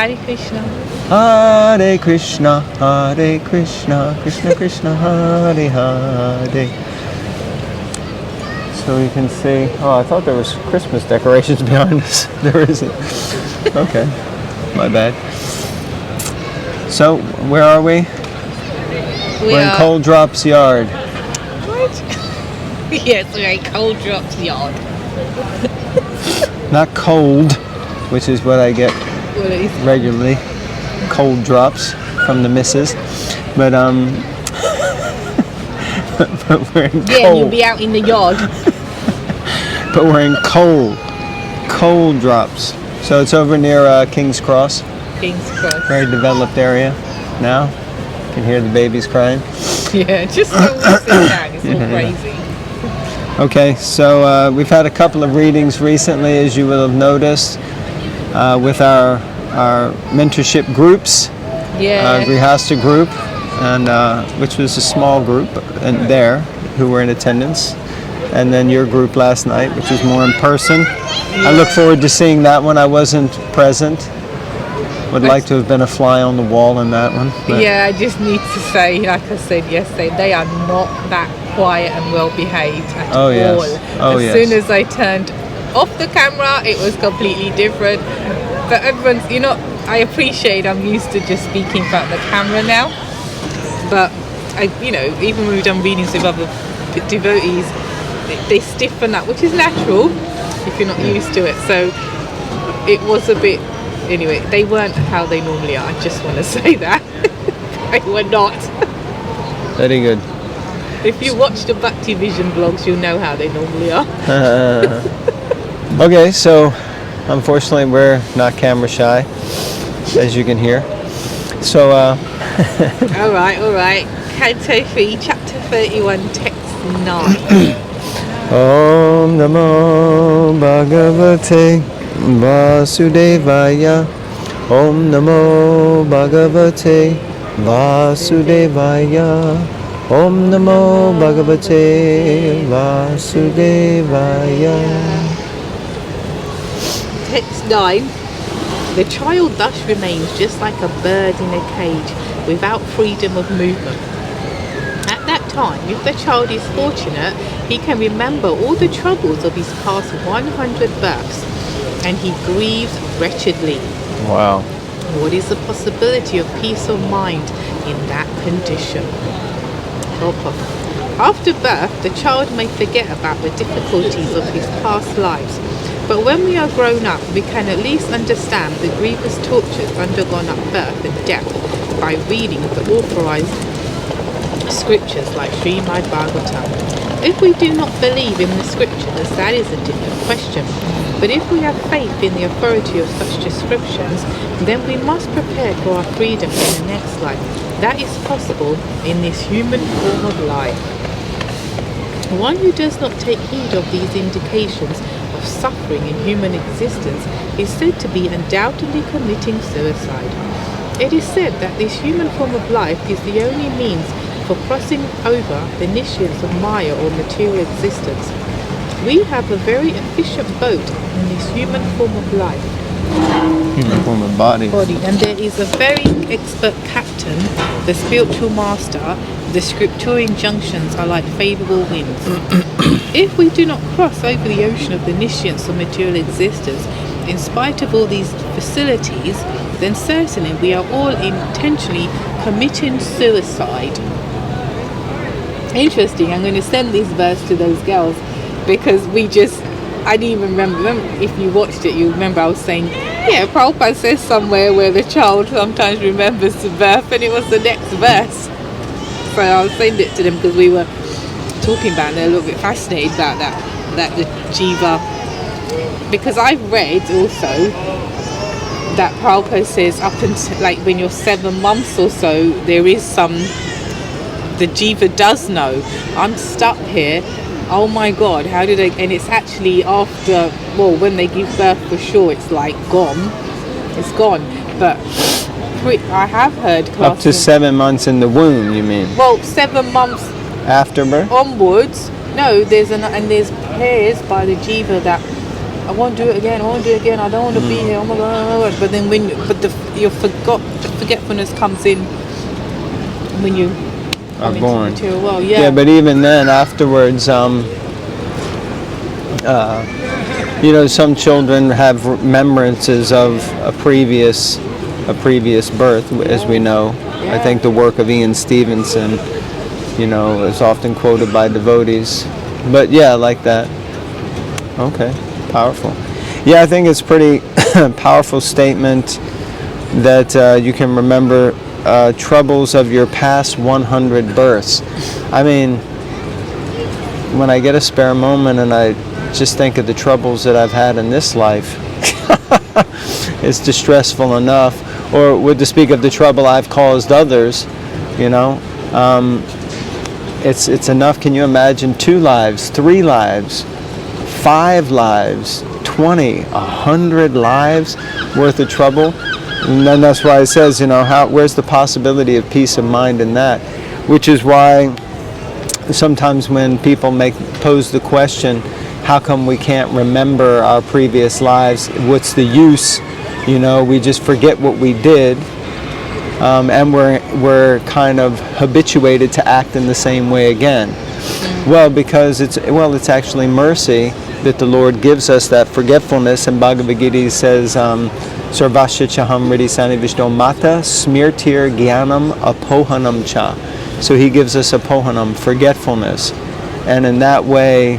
Hare Krishna. Hare Krishna, Hare Krishna, Krishna Krishna, Hare Hare. So you can see, oh, I thought there was Christmas decorations behind us. There isn't. Okay, my bad. So, where are we? We're in Cold Drop's yard. What? Yes, we're in Cold Drop's yard. Not cold, which is what I get regularly. Cold drops from the missus. But, but we're in cold. Yeah, and you'll be out in the yard. But we're in cold drops. So it's over near King's Cross. King's Cross. Very developed area now. You can hear the babies crying. Yeah, just so we sit down, it's all crazy. Okay, so we've had a couple of readings recently, as you will have noticed, with our mentorship groups. Yeah. Grihasta group, and which was a small group there who were in attendance. And then your group last night, which was more in person. Yeah. I look forward to seeing that one. I wasn't present. Would like to have been a fly on the wall in that one. Yeah, I just need to say, like I said yesterday, they are not that quiet and well behaved at all. Yes. As soon as I turned off the camera, it was completely different. But everyone's, I appreciate I'm used to just speaking in front of the camera now. But, even when we've done readings with other devotees, they stiffen up, which is natural if you're not used to it. So it was a bit, anyway, they weren't how they normally are. I just want to say that. They were not. Very good. If you watch the Bhakti Vision vlogs, you'll know how they normally are. Okay, so unfortunately we're not camera shy, as you can hear. So all right. Canto 3, chapter 31, text 9. Om Namo Bhagavate Vasudevaya. Om Namo Bhagavate Vasudevaya. Om Namo Bhagavate Vasudevaya. Text 9. The child thus remains just like a bird in a cage without freedom of movement. At that time, if the child is fortunate, he can remember all the troubles of his past 100 births, and he grieves wretchedly. Wow. What is the possibility of peace of mind in that condition? After birth, the child may forget about the difficulties of his past lives, but when we are grown up, we can at least understand the grievous tortures undergone at birth and death by reading the authorized scriptures like Srimad Bhagavatam. If we do not believe in the scriptures, that is a different question. But if we have faith in the authority of such descriptions, then we must prepare for our freedom in the next life. That is possible in this human form of life. One who does not take heed of these indications of suffering in human existence is said to be undoubtedly committing suicide. It is said that this human form of life is the only means for crossing over the nishads of Maya or material existence. We have a very efficient boat in this human form of life. Human form of body. And there is a very expert captain, the spiritual master. The scriptural injunctions are like favourable winds. If we do not cross over the ocean of the nishads of material existence, in spite of all these facilities, then certainly we are all intentionally committing suicide. Interesting. I'm going to send this verse to those girls because I didn't even remember. If you watched it, you remember I was saying, yeah, Prabhupada says somewhere where the child sometimes remembers the birth, and it was the next verse. So I'll send it to them because we were talking about it, and they're a little bit fascinated about that the Jiva. Because I've read also that Prabhupada says up until like when you're 7 months or so, there is the Jiva does know, I'm stuck here, oh my god, how did I, and it's actually after, when they give birth for sure, it's like it's gone, but I have heard up to 7 months in the womb, you mean? 7 months after birth? Onwards, no, there's prayers by the Jiva that I won't do it again. I won't do it again. I don't want to be here. Oh my God. But then your forgetfulness comes in when you are come born. into the material world. Yeah. Yeah, but even then, afterwards, some children have remembrances of a previous birth, as we know. Yeah. I think the work of Ian Stevenson, is often quoted by devotees. But yeah, like that. Okay, powerful. Yeah, I think it's pretty powerful statement that you can remember troubles of your past 100 births. I mean, when I get a spare moment and I just think of the troubles that I've had in this life, it's distressful enough. Or would to speak of the trouble I've caused others, it's enough. Can you imagine 2 lives, 3 lives, 5 lives, 20, 100 lives worth of trouble? And then that's why it says, where's the possibility of peace of mind in that? Which is why sometimes when people pose the question, how come we can't remember our previous lives? What's the use? We just forget what we did, and we're kind of habituated to act in the same way again. Well, because it's actually mercy that the Lord gives us that forgetfulness. And Bhagavad Gita says, Sarvasya chaham riddhi sanivishto mata smirtir gyanam apohanam cha. So He gives us apohanam, forgetfulness, and in that way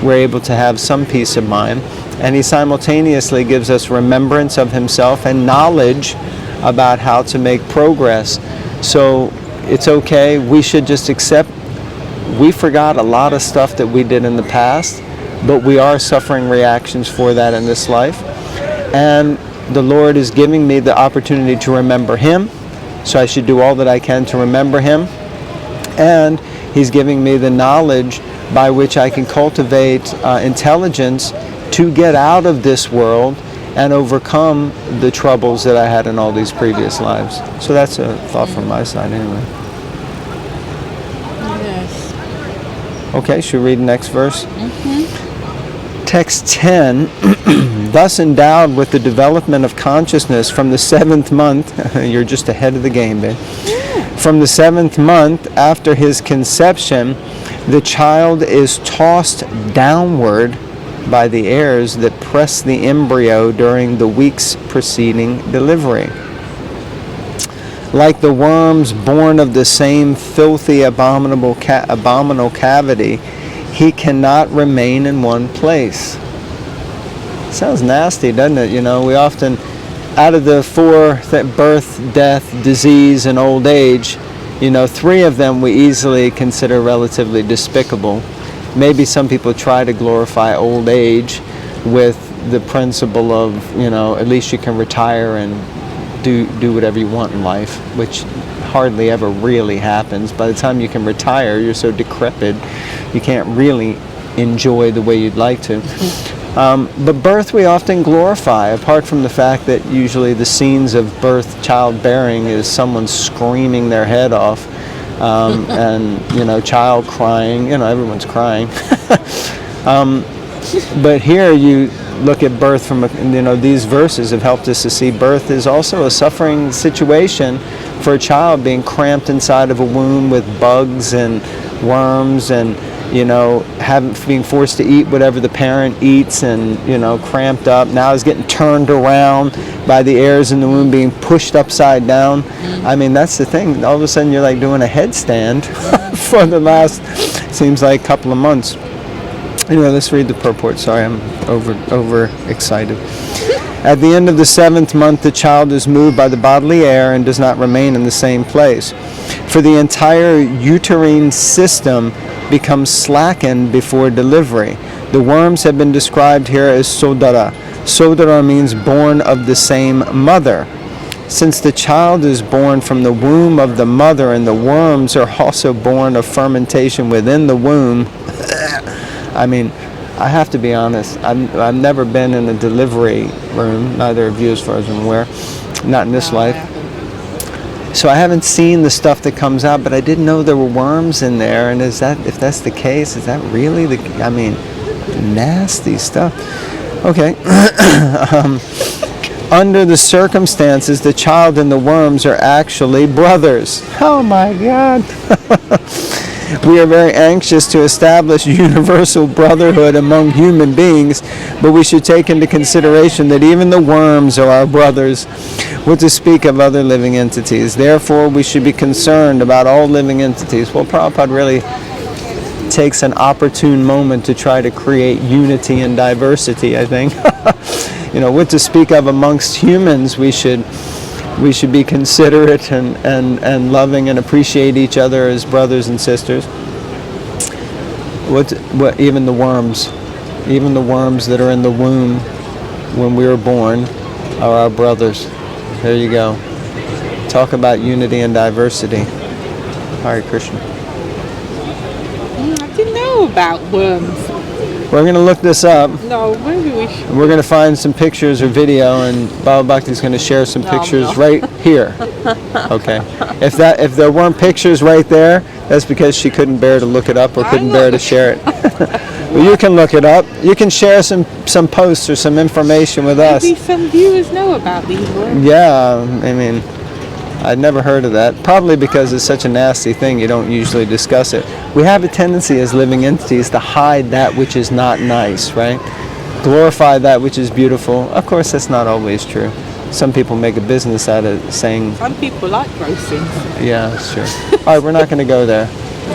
we're able to have some peace of mind. And He simultaneously gives us remembrance of Himself and knowledge about how to make progress. So it's okay. We should just accept we forgot a lot of stuff that we did in the past, but we are suffering reactions for that in this life. And the Lord is giving me the opportunity to remember Him, so I should do all that I can to remember Him. And He's giving me the knowledge by which I can cultivate intelligence to get out of this world and overcome the troubles that I had in all these previous lives. So that's a thought from my side anyway. Yes. Okay, should we read the next verse? Mm-hmm. Text 10, thus endowed with the development of consciousness from the 7th month, you're just ahead of the game, babe. From the 7th month after his conception, the child is tossed downward by the airs that press the embryo during the weeks preceding delivery. Like the worms born of the same filthy, abominable cavity, he cannot remain in one place. Sounds nasty, doesn't it? We often, out of the 4, birth, death, disease, and old age, 3 of them we easily consider relatively despicable. Maybe some people try to glorify old age with the principle of, at least you can retire and do whatever you want in life, which hardly ever really happens. By the time you can retire, you're so decrepit, you can't really enjoy the way you'd like to. But birth we often glorify, apart from the fact that usually the scenes of birth, childbearing, is someone screaming their head off. And child crying, everyone's crying. But here you look at birth from, these verses have helped us to see birth is also a suffering situation for a child, being cramped inside of a womb with bugs and worms and, being forced to eat whatever the parent eats and, cramped up. Now is getting turned around by the airs in the womb, being pushed upside down. I mean, that's the thing. All of a sudden you're like doing a headstand for the last, seems like, couple of months. Anyway, let's read the purport. Sorry, I'm over excited. At the end of the 7th month, the child is moved by the bodily air and does not remain in the same place. For the entire uterine system becomes slackened before delivery. The worms have been described here as sodara. Sodara means born of the same mother. Since the child is born from the womb of the mother and the worms are also born of fermentation within the womb, I mean, I have to be honest, I've never been in a delivery room, neither of you as far as I'm aware, not in this life. So I haven't seen the stuff that comes out, but I didn't know there were worms in there. And if that's the case, is that really nasty stuff? Okay. Under the circumstances, the child and the worms are actually brothers. Oh my God. We are very anxious to establish universal brotherhood among human beings, but we should take into consideration that even the worms are our brothers, what to speak of other living entities. Therefore, we should be concerned about all living entities. Well, Prabhupada really takes an opportune moment to try to create unity and diversity, I think. What to speak of amongst humans, we should be considerate and loving and appreciate each other as brothers and sisters. Even the worms that are in the womb when we were born are our brothers. There you go. Talk about unity and diversity. Hare Krishna. I didn't know about worms. We're going to look this up. No, maybe we should. We're going to find some pictures or video, and Bhava Bhakti is going to share some pictures right here. Okay. If there weren't pictures right there, that's because she couldn't bear to look it up or couldn't bear to share it. Well, you can look it up. You can share some posts or some information with us. Maybe some viewers know about these worms. Yeah, I mean, I'd never heard of that. Probably because it's such a nasty thing, you don't usually discuss it. We have a tendency as living entities to hide that which is not nice, right? Glorify that which is beautiful. Of course, that's not always true. Some people make a business out of saying... Some people like gross things. Yeah, sure. All right, we're not going to go there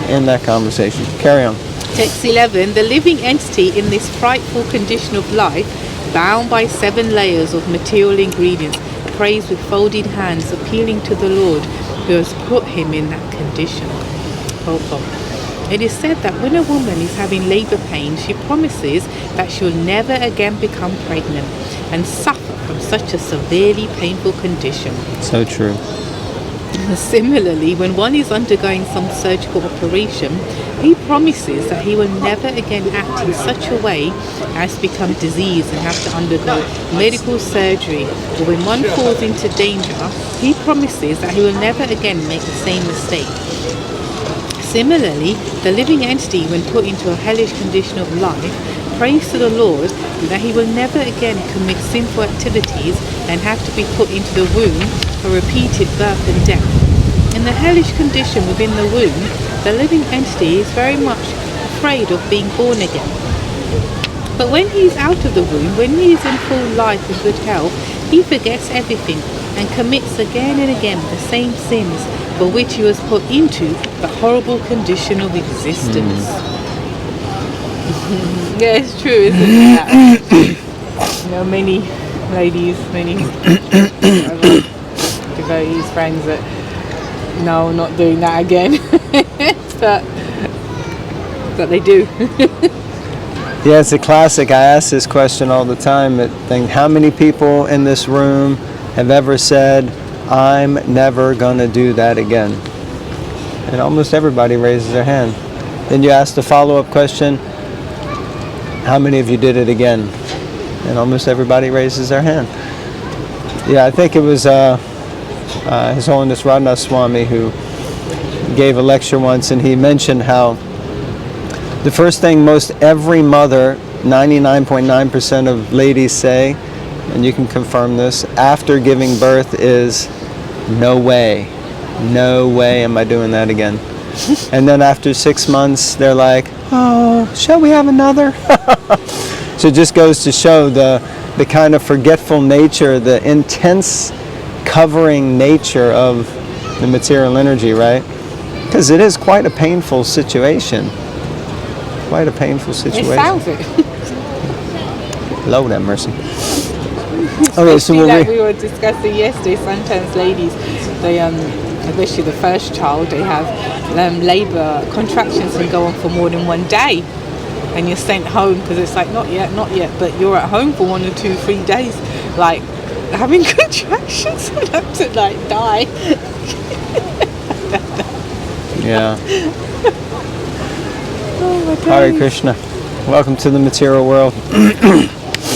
in that conversation. Carry on. Text 11. The living entity in this frightful condition of life, bound by 7 layers of material ingredients, prays with folded hands, appealing to the Lord who has put him in that condition. It is said that when a woman is having labour pain, she promises that she will never again become pregnant and suffer from such a severely painful condition. So true. Similarly, when one is undergoing some surgical operation, he promises that he will never again act in such a way as to become diseased and have to undergo medical surgery. Or when one falls into danger, he promises that he will never again make the same mistake. Similarly, the living entity, when put into a hellish condition of life, prays to the Lord that he will never again commit sinful activities and have to be put into the womb for repeated birth and death. In the hellish condition within the womb, the living entity is very much afraid of being born again. But when he is out of the womb, when he is in full life and good health, he forgets everything and commits again and again the same sins for which he was put into the horrible condition of existence. Yeah, it's true, isn't it? Many ladies, many devotees, friends that no, not doing that again. but they do. Yeah, it's a classic. I ask this question all the time. How many people in this room have ever said, I'm never going to do that again? And almost everybody raises their hand. Then you ask the follow-up question, how many of you did it again? And almost everybody raises their hand. Yeah, I think it was His Holiness Radhanath Swami who gave a lecture once, and he mentioned how the first thing most every mother, 99.9% of ladies say, and you can confirm this, after giving birth is, no way am I doing that again. And then after 6 months, they're like, oh, shall we have another? So it just goes to show the kind of forgetful nature, the intense covering nature of the material energy, right? Because it is quite a painful situation. Quite a painful situation. It sounds it. Lord have mercy. Okay, so we were discussing yesterday, sometimes ladies, they especially the first child, they have labour contractions can go on for more than 1 day, and you're sent home because it's like not yet, but you're at home for 1 or 2, 3 days, like having contractions and have to like die. Yeah. Oh my God. Hare Krishna. Welcome to the material world.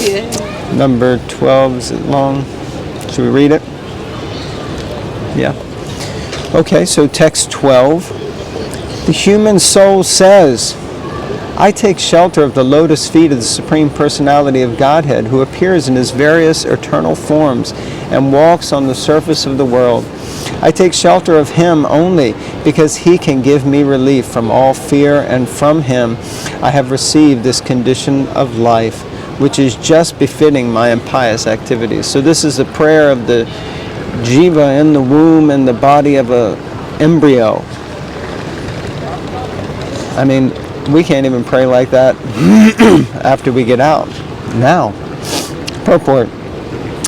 Yeah. Number 12, is it long? Should we read it? Yeah. Okay, so text 12. The human soul says, I take shelter of the lotus feet of the Supreme Personality of Godhead, who appears in his various eternal forms and walks on the surface of the world. I take shelter of him only because he can give me relief from all fear, and from him I have received this condition of life, which is just befitting my impious activities. So this is a prayer of the jiva in the womb and the body of a embryo. I mean, we can't even pray like that after we get out. Now, purport.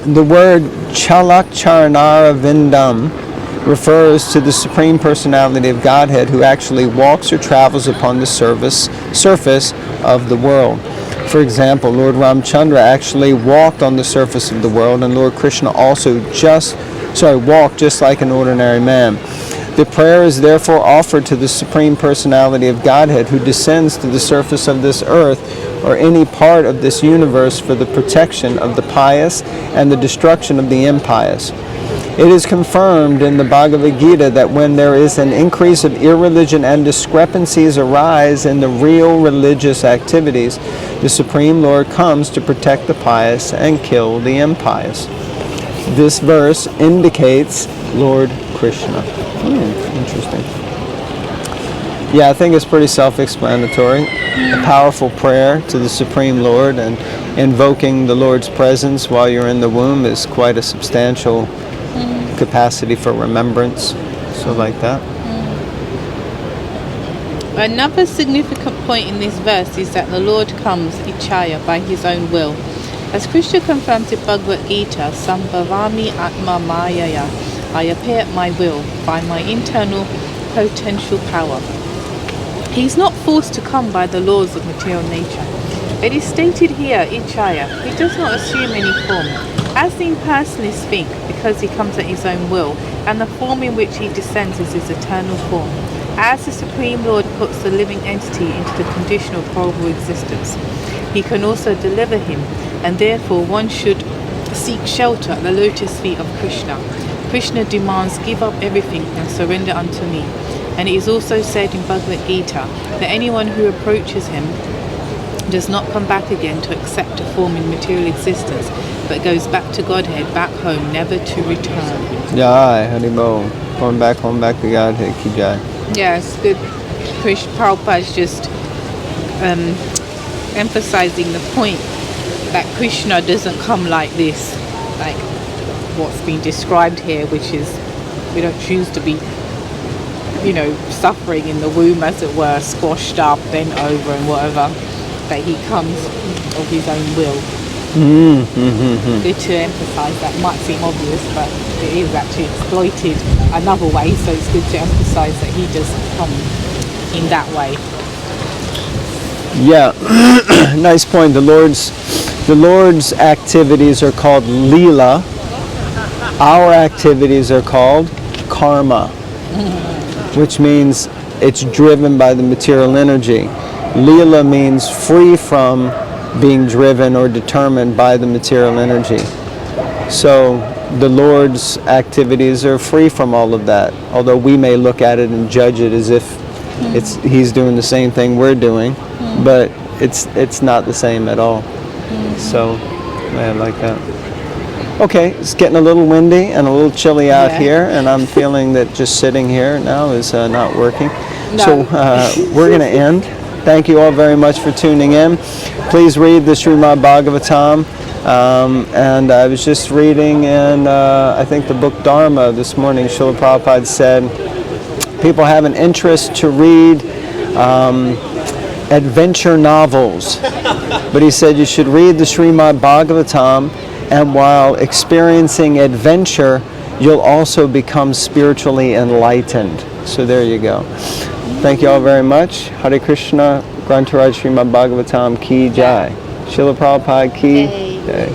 The word Chalakcharanara Vindam refers to the Supreme Personality of Godhead, who actually walks or travels upon the surface of the world. For example, Lord Ramchandra actually walked on the surface of the world, and Lord Krishna also walked just like an ordinary man. The prayer is therefore offered to the Supreme Personality of Godhead, who descends to the surface of this earth or any part of this universe for the protection of the pious and the destruction of the impious. It is confirmed in the Bhagavad Gita that when there is an increase of irreligion and discrepancies arise in the real religious activities, the Supreme Lord comes to protect the pious and kill the impious. This verse indicates Lord Krishna. Interesting. Yeah, I think it's pretty self-explanatory. A powerful prayer to the Supreme Lord, and invoking the Lord's presence while you're in the womb is quite a substantial capacity for remembrance. So like that. Another significant point in this verse is that the Lord comes ichaya by his own will. As Krishna confirms in Bhagavad Gita, Sambhavami Atma Mayaya, I appear at my will by my internal potential power. He is not forced to come by the laws of material nature. It is stated here, ichaya. He does not assume any form. As the impersonalists think, because he comes at his own will, and the form in which he descends is his eternal form. As the Supreme Lord puts the living entity into the condition of horrible existence, he can also deliver him, and therefore one should seek shelter at the lotus feet of Krishna. Krishna demands, give up everything and surrender unto me. And it is also said in Bhagavad Gita that anyone who approaches him does not come back again to accept a form in material existence, but goes back to Godhead, back home, never to return. Jai, Haribol. Going back home, back to Godhead. Ki jai. Yes, good. Prabhupada is just emphasizing the point that Krishna doesn't come like this, like what's been described here, which is we don't choose to be, suffering in the womb, as it were, squashed up, bent over and whatever, that he comes of his own will. Good to emphasize that. Might seem obvious, but it is actually exploited another way, so it's good to emphasize that he does come in that way. Yeah, nice point. The Lord's activities are called Leela. Our activities are called karma, which means it's driven by the material energy. Leela means free from being driven or determined by the material energy. So the Lord's activities are free from all of that, although we may look at it and judge it as if he's doing the same thing we're doing, but it's not the same at all. So I like that. Okay, it's getting a little windy and a little chilly out here, and I'm feeling that just sitting here now is not working. No. So we're going to end. Thank you all very much for tuning in. Please read the Srimad Bhagavatam. And I was just reading in, I think, the book Dharma this morning. Srila Prabhupada said people have an interest to read adventure novels. But he said you should read the Srimad Bhagavatam, and while experiencing adventure, you'll also become spiritually enlightened. So there you go. Thank you all very much. Hare Krishna, Grantaraj Srimad Bhagavatam Ki Jai. Srila Prabhupada Ki Jai.